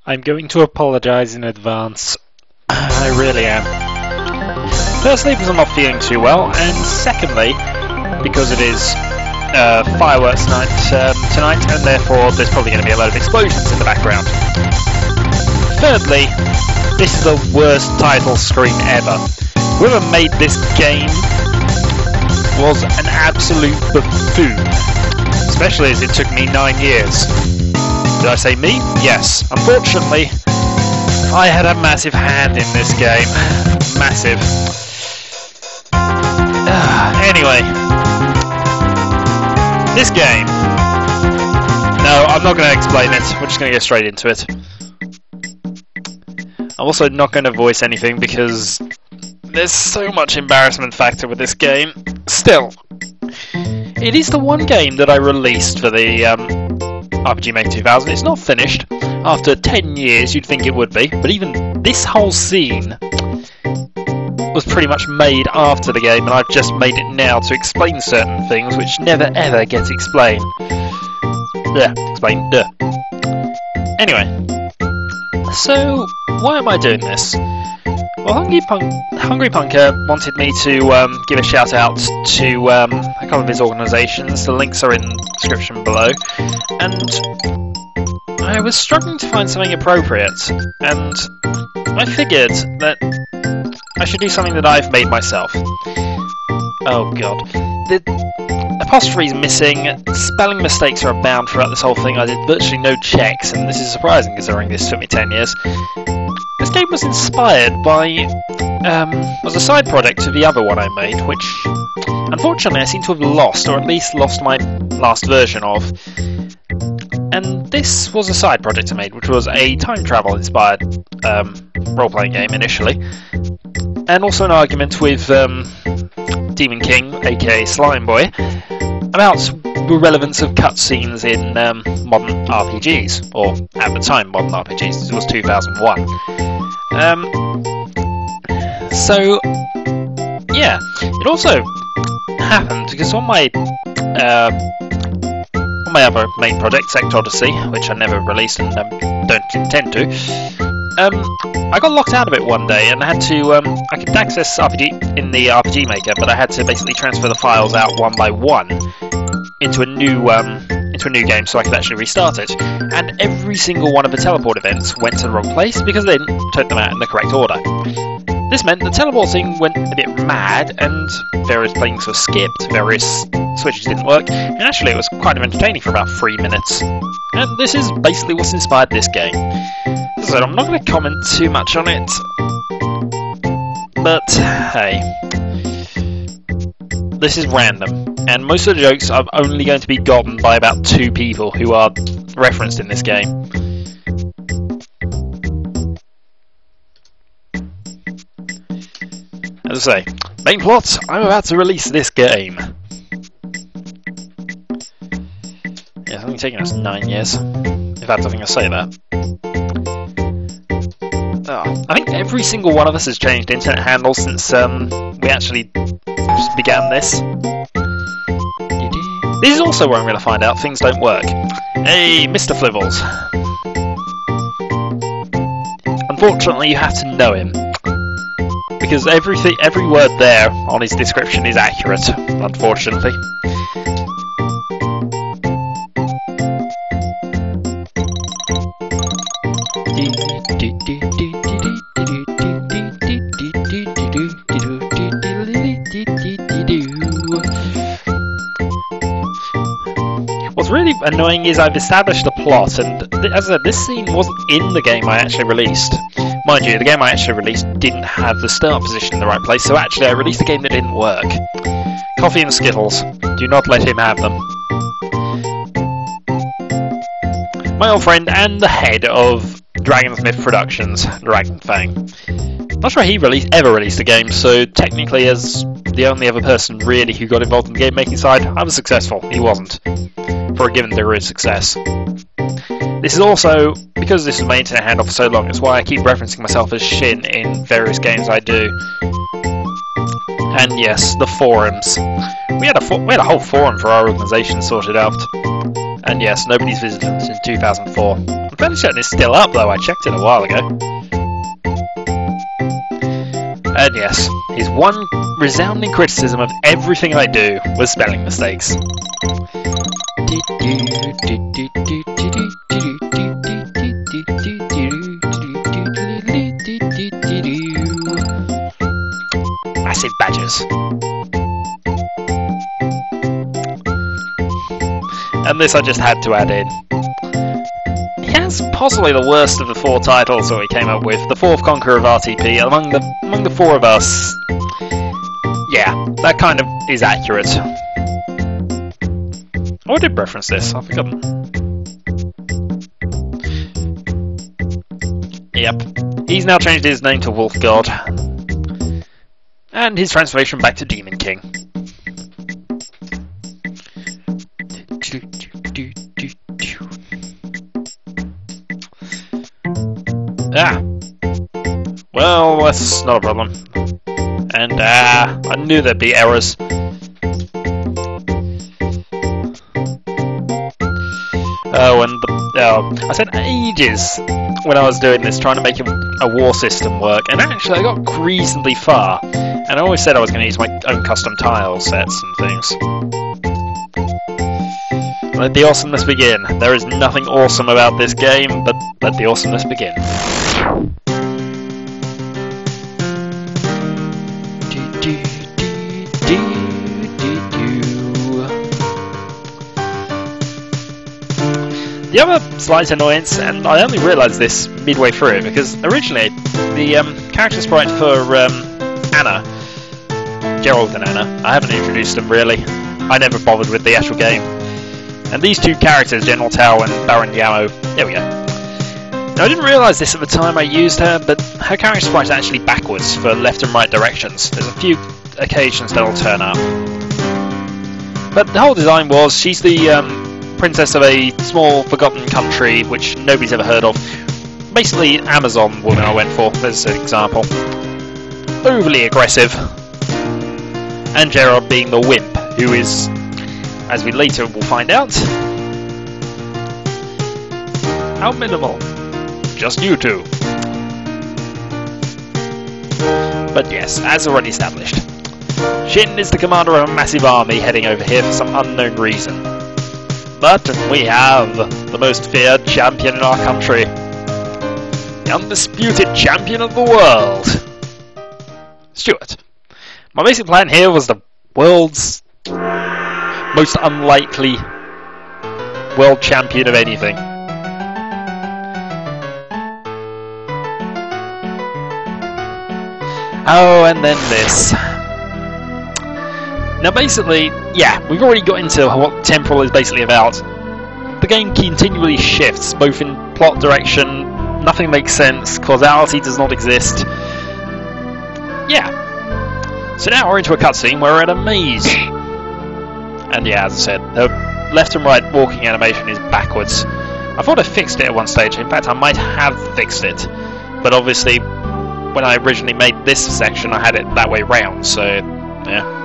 I'm going to apologise in advance. I really am. Firstly, because I'm not feeling too well, and secondly, because it is fireworks night tonight, and therefore there's probably going to be a lot of explosions in the background. Thirdly, this is the worst title screen ever. Whoever made this game was an absolute buffoon, especially as it took me 9 years. Did I say me? Yes. Unfortunately, I had a massive hand in this game. Massive. Anyway, this game. No, I'm not going to explain it. We're just going to get straight into it. I'm also not going to voice anything because there's so much embarrassment factor with this game. Still, it is the one game that I released for the RPG Maker 2000. It's not finished. After 10 years, you'd think it would be, but even this whole scene was pretty much made after the game, and I've just made it now to explain certain things which never ever get explained. Explained. Anyway, so why am I doing this? Well, Hungry Punker wanted me to give a shout out to a couple of his organisations. The links are in the description below, and I was struggling to find something appropriate, and I figured that I should do something that I've made myself. Oh god. The apostrophe's missing, spelling mistakes are abound throughout this whole thing. I did virtually no checks, and this is surprising considering this took me 10 years. This game was inspired by, was a side project to the other one I made, which unfortunately I seem to have lost, or at least lost my last version of. And this was a side project I made, which was a time travel inspired role-playing game initially, and also an argument with Demon King, aka Slime Boy, about the relevance of cutscenes in modern RPGs, or at the time modern RPGs. It was 2001. So yeah, it also happened because on my other main project, Sector Odyssey, which I never released and don't intend to, I got locked out of it one day, and I had to I could access RPG in the RPG Maker, but I had to basically transfer the files out one by one into a new game so I could actually restart it. And every single one of the teleport events went to the wrong place because they didn't took them out in the correct order. This meant the teleporting went a bit mad, and various things were skipped, various switches didn't work, and actually it was quite entertaining for about 3 minutes. And this is basically what's inspired this game. So I'm not going to comment too much on it, but hey, this is random, and most of the jokes are only going to be gotten by about 2 people who are referenced in this game. As I say, main plot, I'm about to release this game. Yeah, it's only taken us 9 years. In fact, I think I say that. I think every single one of us has changed internet handles since we actually began this. This is also where I'm going to find out things don't work. Hey, Mr. Flivels. Unfortunately, you have to know him, because every word there on his description is accurate, unfortunately. What's really annoying is I've established a plot, and as I said, this scene wasn't in the game I actually released. Mind you, the game I actually released didn't have the start position in the right place, so actually I released a game that didn't work. Coffee and Skittles. Do not let him have them. My old friend and the head of Dragonsmith Productions, Dragon Fang. Not sure he ever released a game, so technically as the only other person really who got involved in the game making side, I was successful. He wasn't. For a given degree of success. This is also, because this was my internet handle for so long, it's why I keep referencing myself as Shin in various games I do. And yes, the forums. We had a whole forum for our organisation sorted out. And yes, nobody's visited them since 2004. I'm fairly certain it's still up though, I checked it a while ago. And yes, his one resounding criticism of everything I do was spelling mistakes. Massive badgers. And this I just had to add in. He has possibly the worst of the 4 titles that we came up with, the 4th conqueror of RTP. Among the 4 of us, yeah, that kind of is accurate. Oh, I did reference this, I've forgotten. Yep, he's now changed his name to Wolf God. And his transformation back to Demon King. Ah! Well, that's not a problem. And, I knew there'd be errors. Oh, and I spent ages when I was doing this trying to make a war system work, and actually I got reasonably far. And I always said I was going to use my own custom tile sets and things. Let the awesomeness begin. There is nothing awesome about this game, but let the awesomeness begin. The other slight annoyance, and I only realised this midway through it, because originally the character sprite for Anna, Gerald and Anna, I haven't introduced them really. I never bothered with the actual game. And these 2 characters, General Tao and Baron Yamo, there we go. Now I didn't realise this at the time I used her, but her character sprite is actually backwards for left and right directions. There's a few occasions that'll turn up. But the whole design was, she's the princess of a small forgotten country which nobody's ever heard of. Basically Amazon woman I went for, there's an example. Overly aggressive. And Gerard being the wimp, who is, as we later will find out, how minimal. Just you 2. But yes, as already established, Shin is the commander of a massive army heading over here for some unknown reason. But we have the most feared champion in our country. The undisputed champion of the world. Stuart. My basic plan here was the world's most unlikely world champion of anything. Oh, and then this. Now basically, yeah, we've already got into what Temporal is basically about. The game continually shifts, both in plot direction, nothing makes sense, causality does not exist. Yeah. So now we're into a cutscene where we're at a maze. And yeah, as I said, the left and right walking animation is backwards. I thought I fixed it at one stage, in fact I might have fixed it. But obviously, when I originally made this section I had it that way round, so yeah.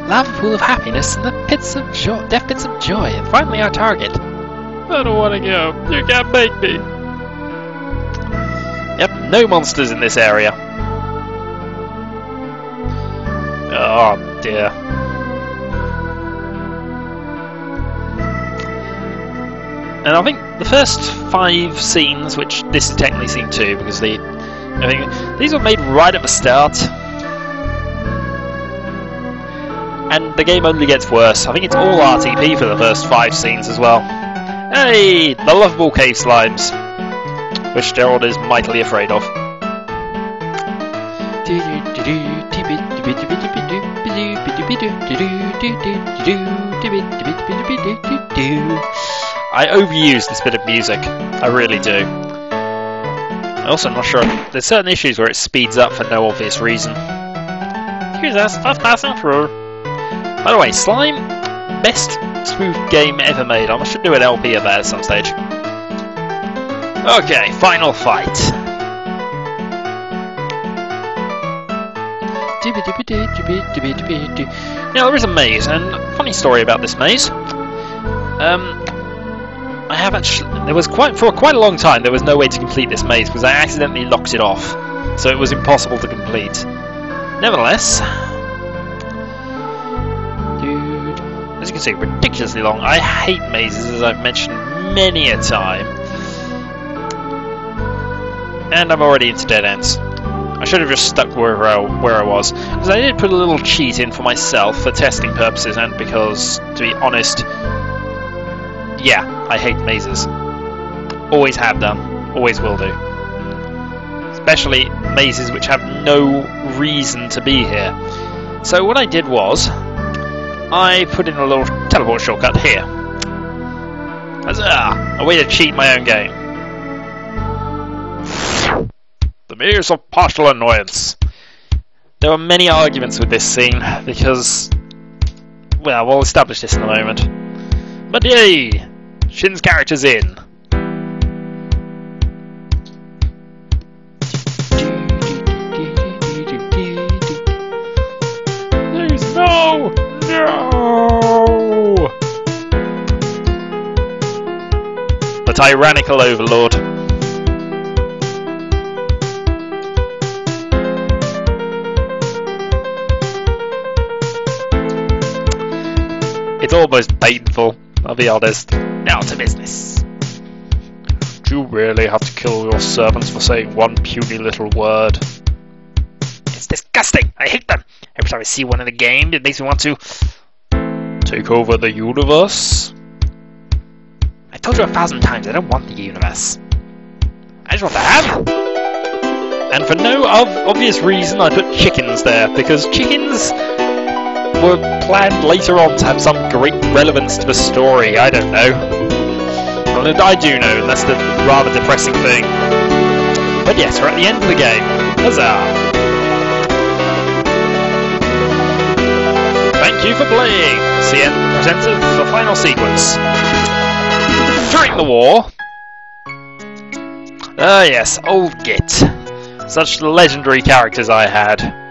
Lava pool of happiness and the pits of joy, death pits of joy, and finally our target. I don't want to go. You can't make me. Yep, no monsters in this area. Oh dear. And I think the first 5 scenes, which this is technically scene 2 because I think these were made right at the start. And the game only gets worse. I think it's all RTP for the first 5 scenes as well. Hey! The lovable cave slimes. Which Gerald is mightily afraid of. I overuse this bit of music. I really do. I'm also not sure. There's certain issues where it speeds up for no obvious reason. Here's us, just passing through. By the way, Slime, best smooth game ever made. I should do an LP of that at some stage. Okay, final fight. Now there is a maze, and funny story about this maze. I have actually. There was for quite a long time there was no way to complete this maze because I accidentally locked it off, so it was impossible to complete. Nevertheless, dude, as you can see, ridiculously long. I hate mazes, as I've mentioned many a time, and I'm already into dead ends. I should have just stuck where I was, because I did put a little cheat in for myself for testing purposes, and because, to be honest, yeah, I hate mazes. Always have done, always will do. Especially mazes which have no reason to be here. So what I did was, I put in a little teleport shortcut here. Huzzah! A way to cheat my own game. The maze of partial annoyance. There were many arguments with this scene, because, well, we'll establish this in a moment. But yay! Shin's character's in. Please, no! No! The tyrannical overlord. It's almost painful, I'll be honest. Now to business. Do you really have to kill your servants for saying one puny little word? It's disgusting! I hate them! Every time I see one in the game, it makes me want to... take over the universe? I told you 1,000 times, I don't want the universe. I just want the ham! And for no obvious reason, I put chickens there, because chickens were planned later on to have some great relevance to the story. I don't know. Well, I do know, and that's the rather depressing thing. But yes, we're at the end of the game. Huzzah! Thank you for playing. CN presented the final sequence. During the war... ah yes, old Git. Such legendary characters I had.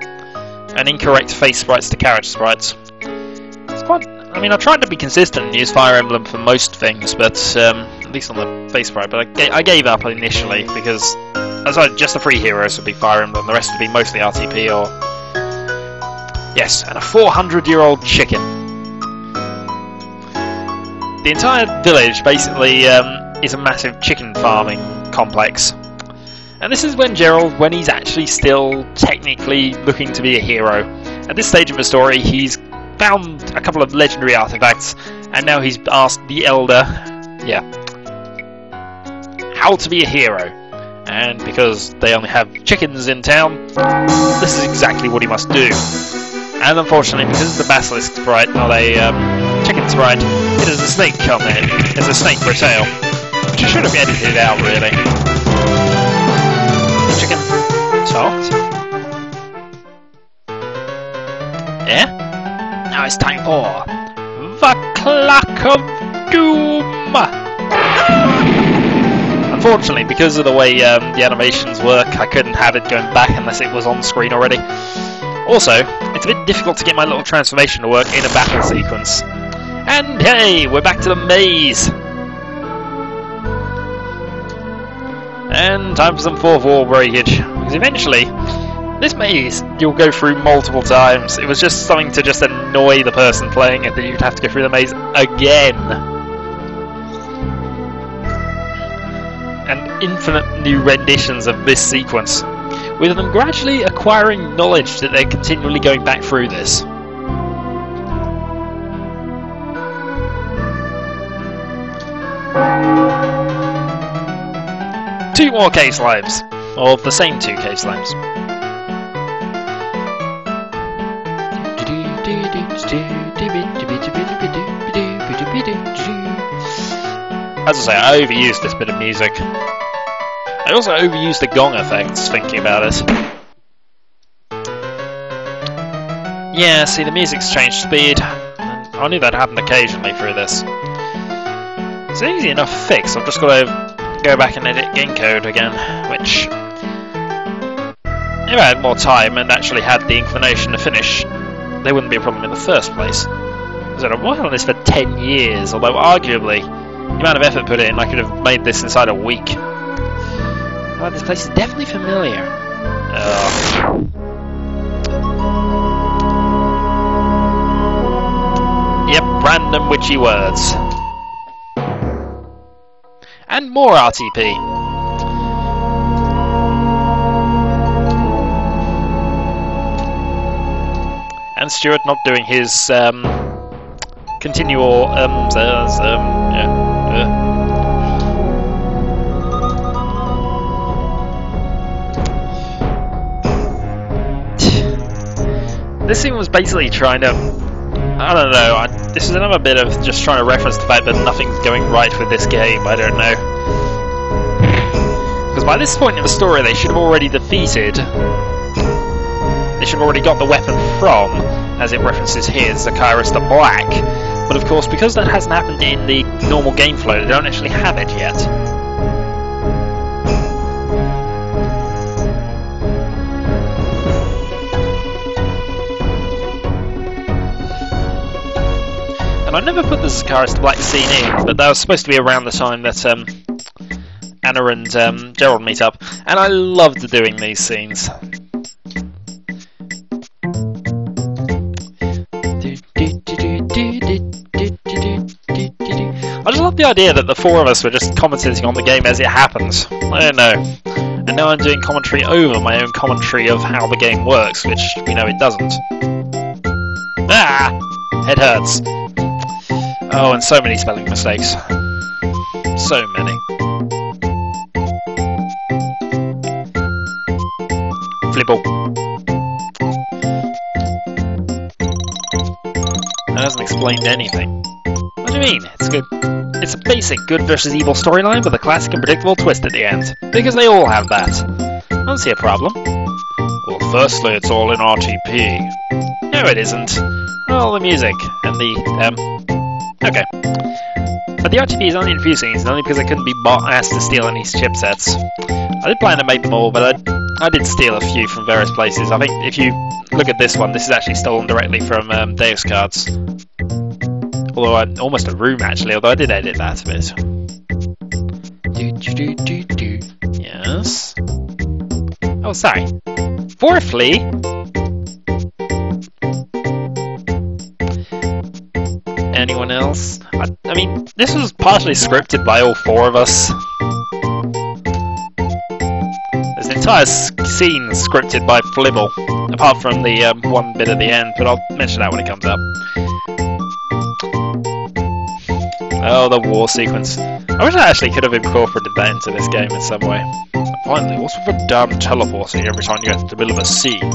And incorrect face sprites to character sprites. It's quite... I mean, I tried to be consistent and use Fire Emblem for most things, but at least on the face sprite. But I gave up initially because just the 3 heroes would be Fire Emblem, the rest would be mostly RTP or... yes, and a 400-year-old chicken. The entire village basically is a massive chicken farming complex. And this is when Gerald, when he's actually still technically looking to be a hero. At this stage of the story, he's found a couple of legendary artifacts, and now he's asked the Elder, how to be a hero. And because they only have chickens in town, this is exactly what he must do. And unfortunately, because it's the basilisk sprite, not a chicken sprite, it has a snake come in. There's a snake for a tail. Which I should have edited out, really. Chicken talked. Yeah? Now it's time for the Clock of Doom! Unfortunately, because of the way the animations work, I couldn't have it going back unless it was on screen already. Also, it's a bit difficult to get my little transformation to work in a battle sequence. And hey, we're back to the maze! And time for some 4th wall breakage. Because eventually, this maze you'll go through multiple times. It was just something to just annoy the person playing it that you'd have to go through the maze again. And infinite new renditions of this sequence, with them gradually acquiring knowledge that they're continually going back through this. Two more cave slimes, or the same 2 cave slimes. As I say, I overused this bit of music. I also overused the gong effects, thinking about it. Yeah, see, the music's changed speed, and I knew that happened occasionally through this. It's an easy enough fix, I've just got to go back and edit game code again, which, if I had more time and actually had the inclination to finish, there wouldn't be a problem in the first place. said, I've worked on this for 10 years, although arguably, the amount of effort put in, I could have made this inside a week. Oh, this place is definitely familiar. Yep, random witchy words. And more RTP. And Stuart not doing his continual This scene was basically trying to, I don't know, this is another bit of just trying to reference the fact that nothing's going right with this game, I don't know. Because by this point in the story they should have already defeated, they should have already got the weapon from, as it references here, Zacchaeus the Black. But of course, because that hasn't happened in the normal game flow, they don't actually have it yet. And I never put the Zacchaeus the Black scene in, but that was supposed to be around the time that Anna and Gerald meet up, and I loved doing these scenes. I just love the idea that the four of us were just commentating on the game as it happens. I don't know. And now I'm doing commentary over my own commentary of how the game works, which we know it doesn't. Ah! Head hurts. Oh, and so many spelling mistakes. So many. Flibble. That hasn't explained anything. What do you mean? It's good. It's a basic good versus evil storyline with a classic and predictable twist at the end. Because they all have that. I don't see a problem. Well, firstly, it's all in RTP. No, it isn't. Well, the music and the, okay. But the RTP is only in a few scenes, and only because I couldn't be asked to steal any chipsets. I did plan to make them all, but I did steal a few from various places. I think if you look at this one, this is actually stolen directly from Deus Cards. Although almost a room actually, although I did edit that a bit. Yes. Oh, sorry. Fourthly, anyone else? I mean, this was partially scripted by all four of us. There's an entire scene scripted by Flibble, apart from the one bit at the end, but I'll mention that when it comes up. Oh, the war sequence. I wish I actually could have incorporated that into this game in some way. Finally, what's with the damn teleporting every time you get to the middle of a scene?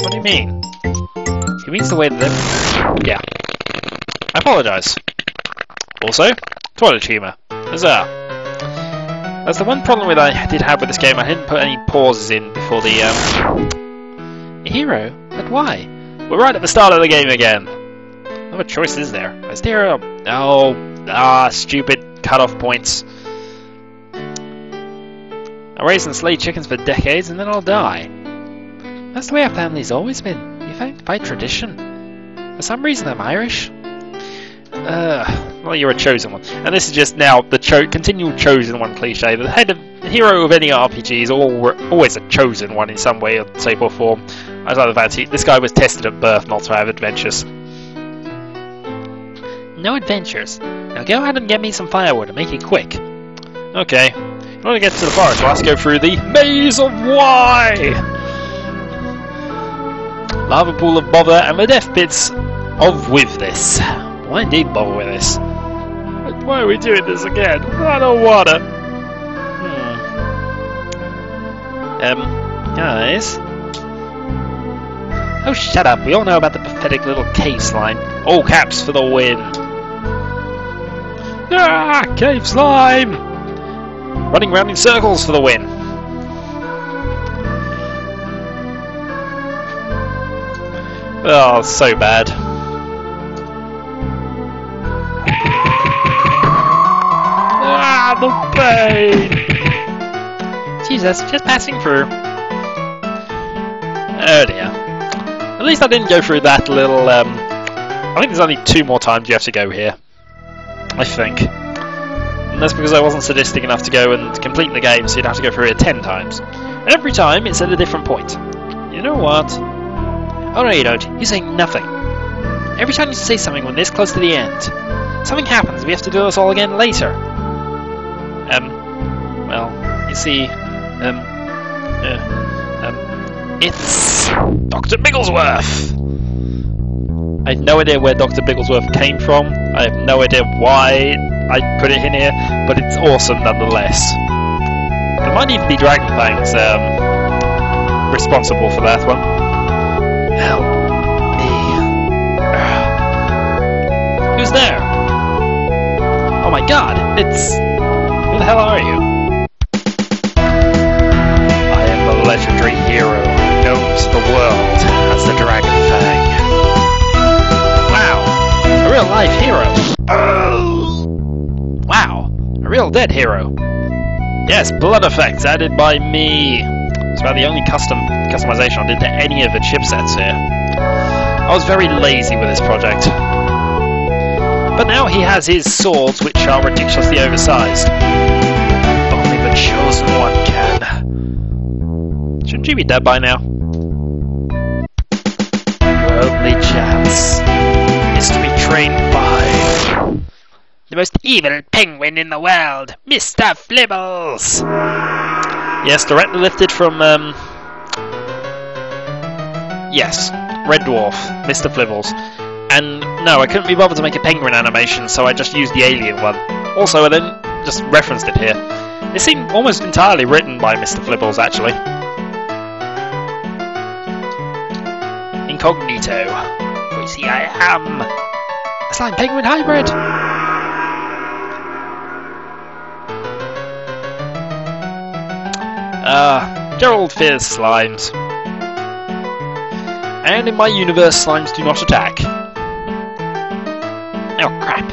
What do you mean? He means the way that yeah. I apologise. Also, toilet humour. Huzzah! That's the one problem that I did have with this game. I didn't put any pauses in before the hero? But why? We're right at the start of the game again. What other choice is there? Is there a... stupid cut-off points. I raise and slay chickens for decades and then I'll die. That's the way our family's always been. You fight tradition. For some reason I'm Irish. Well, you're a chosen one. And this is just now the continual chosen one cliche. The hero of any RPG is always a chosen one in some way, or shape or form. I just like the fact this guy was tested at birth not to have adventures. No adventures. Now go ahead and get me some firewood and make it quick. Okay. In order to get to the forest, we'll have to go through the Maze of Why! Lava pool of bother and the death pits of with this. Why indeed bother with this? Why are we doing this again? I don't wanna. Guys? Oh, shut up. We all know about the pathetic little cave slime. All caps for the win. Ah, cave slime! Running round in circles for the win. Oh, so bad. Ah, the pain! Jesus, just passing through. Oh dear. At least I didn't go through that little I think there's only 2 more times you have to go here. I think. And that's because I wasn't sadistic enough to go and complete the game, so you'd have to go through it 10 times. And every time, it's at a different point. You know what? Oh no, you don't. You're saying nothing. Every time you say something when this close to the end, something happens. We have to do this all again later. Well, you see, it's Dr. Bigglesworth. I have no idea where Dr. Bigglesworth came from. I have no idea why I put it in here, but it's awesome nonetheless. There might even be Dragonfang's responsible for that one. Help me. Who's there? Oh my god, it's... Who the hell are you? I am the legendary hero known to the world as the Dragonfang. Wow, a real life hero. Wow, a real dead hero. Yes, blood effects added by me. It's about the only customization I did to any of the chipsets here. I was very lazy with this project. But now he has his swords, which are ridiculously oversized. Only the chosen one can. Shouldn't you be dead by now? Your only chance is to be trained by the most evil penguin in the world, Mr. Flibbles! Yes, directly lifted from, yes, Red Dwarf, Mr. Flibbles. And no, I couldn't be bothered to make a penguin animation, so I just used the alien one. Also, I then just referenced it here. It seemed almost entirely written by Mr. Flibbles, actually. Incognito. We see I am a slime penguin hybrid. Gerald fears slimes. And in my universe, slimes do not attack. Oh crap.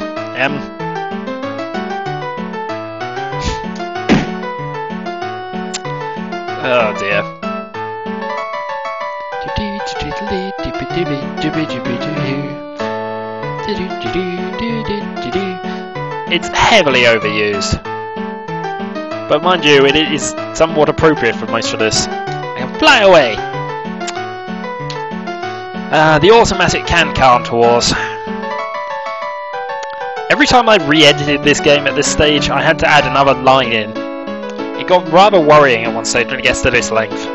Oh dear. It's heavily overused. But mind you, it is somewhat appropriate for most of this. I can fly away! The automatic can tours. Every time I re-edited this game at this stage, I had to add another line in. It got rather worrying at one stage when it gets to this length.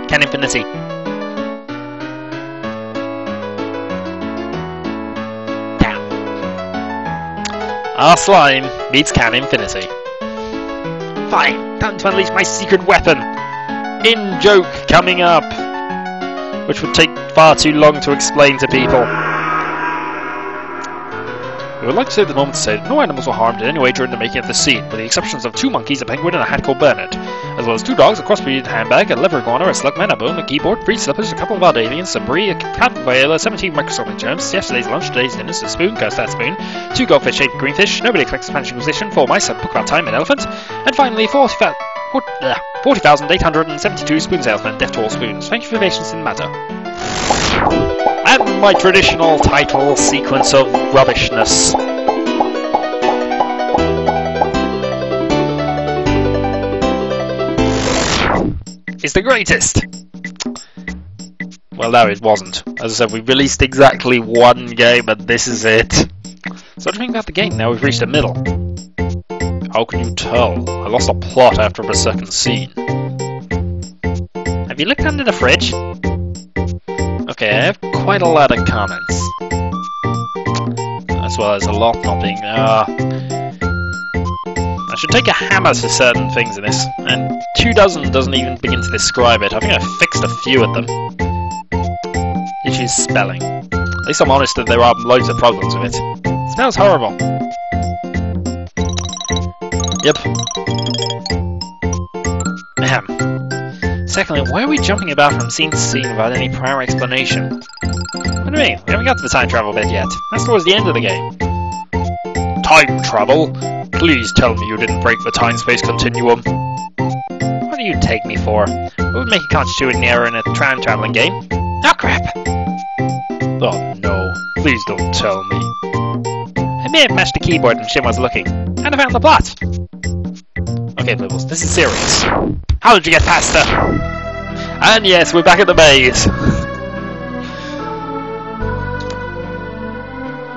Can Infinity. Damn. Our slime beats Can Infinity. Fine, time to unleash my secret weapon. In-joke coming up, which would take far too long to explain to people. We would like to take the moment to say that no animals were harmed in any way during the making of this scene, with the exceptions of 2 monkeys, a penguin, and a hat called Bernard, as well as 2 dogs, a crossbreed handbag, a leather iguana, a slugman, a bone, a keyboard, 3 slippers, a couple of odd aliens, some brie, a cat viola, 17 microscopic germs, yesterday's lunch, today's dinner, a spoon, ghost that spoon, 2 goldfish-shaped greenfish, nobody expects a Spanish Inquisition, 4 mice, a book about time, an elephant, and finally 40,872 spoon salesmen, deaf to all spoons. Thank you for your patience in the matter. And my traditional title sequence of rubbishness. Is the greatest. Well, no, it wasn't. As I said, we released exactly 1 game, and this is it. So what do you think about the game now we've reached the middle? How can you tell? I lost a plot after the second scene. Have you looked under the fridge? Okay, I have quite a lot of comments. As well as a lot not being... I should take a hammer to certain things in this, and 24 doesn't even begin to describe it. I think I fixed a few of them. Issues spelling. At least I'm honest that there are loads of problems with it. It smells horrible. Yep. Ahem. Secondly, why are we jumping about from scene to scene without any prior explanation? What do you mean? We haven't got to the time travel bit yet. That's towards the end of the game. Time travel? Please tell me you didn't break the time-space continuum. What do you take me for? What would make it constitute an error in a time-traveling game? Oh crap! Oh no, please don't tell me. I may have mashed the keyboard when Shin was looking, and I found the plot! Okay, Bibbles, this is serious. How did you get past her? And yes, we're back at the maze!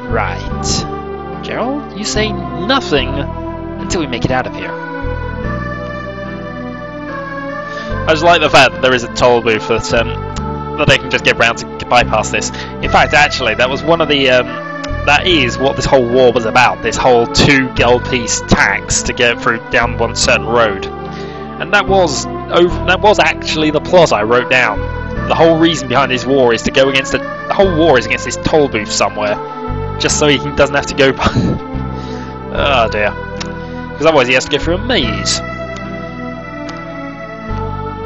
Right. Gerald, you say nothing until we make it out of here. I just like the fact that there is a toll booth that they can just get round to bypass this. In fact, actually, that was one of the that is what this whole war was about. This whole 2 gold piece tax to get through down one certain road, and that was actually the plot I wrote down. The whole reason behind this war is to go against the whole war is against this toll booth somewhere, just so he doesn't have to go. Oh dear, because otherwise he has to go through a maze.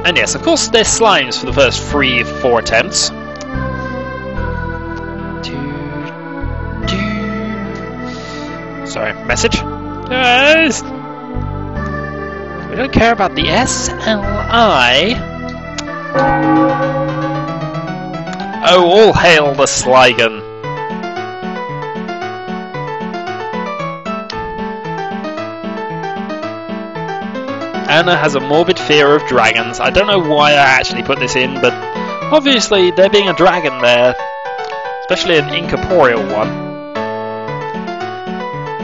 And yes, of course, there's slimes for the first 3 or 4 attempts. Sorry, message? Yes! We don't care about the SLI. Oh, all hail the Sligan. Anna has a morbid fear of dragons. I don't know why I actually put this in, but obviously there being a dragon there, especially an incorporeal one.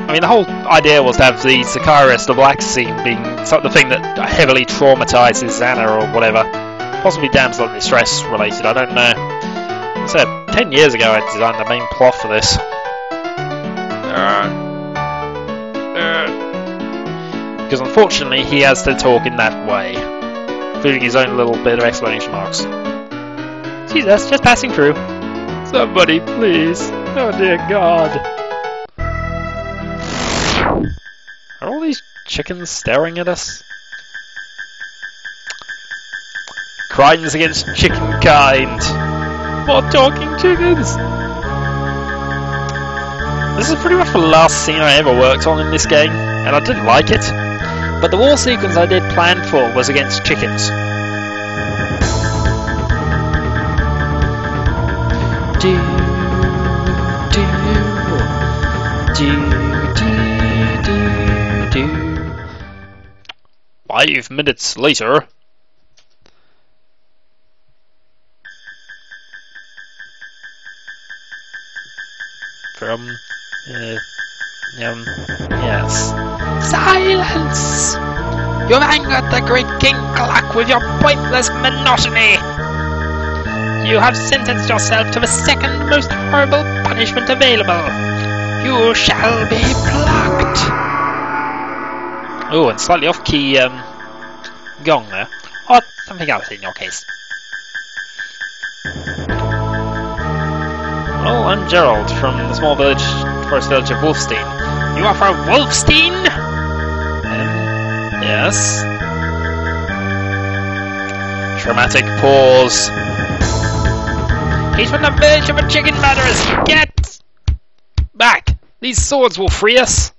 I mean, the whole idea was to have the Sakaris, the black scene, being the thing that heavily traumatizes Anna or whatever. Possibly damsel in distress related, I don't know. Like I said, 10 years ago I designed the main plot for this. Because unfortunately he has to talk in that way, including his own little bit of exclamation marks. Excuse us, just passing through. Somebody, please. Oh dear God. Are all these chickens staring at us? Crimes against chicken kind. More talking chickens. This is pretty much the last scene I ever worked on in this game, and I didn't like it. But the war sequence I did plan for was against chickens. Do. 5 minutes later. From yes. Silence! You've angered the great King Clock with your pointless monotony. You have sentenced yourself to the second most horrible punishment available. You shall be plucked. Oh, and slightly off-key gong there. Or something else in your case. Well, I'm Gerald from the small forest village of Wolfstein. You are from Wolfstein? Yes. Dramatic pause. He's from the village of the chicken murderers. Get back! These swords will free us.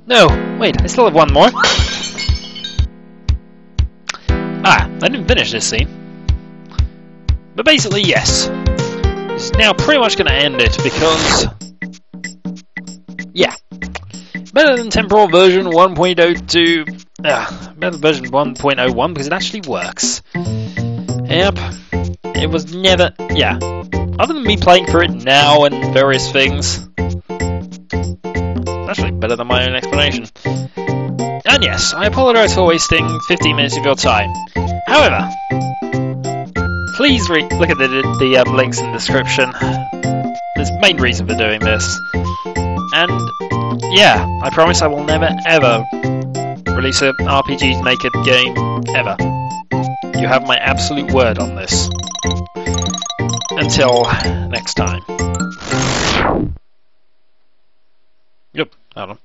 No, wait, I still have one more. Ah, I didn't finish this scene. But basically, yes. It's now pretty much going to end it because... yeah. Better than Temporal version 1.02... better than version 1.01 because it actually works. Yep. It was never... yeah. Other than me playing through it now and various things... actually better than my own explanation. And yes, I apologise for wasting 15 minutes of your time. However... please look at the links in the description. There's the main reason for doing this. And yeah, I promise I will never ever release an RPG Maker game ever. You have my absolute word on this. Until next time. Yep, hold on.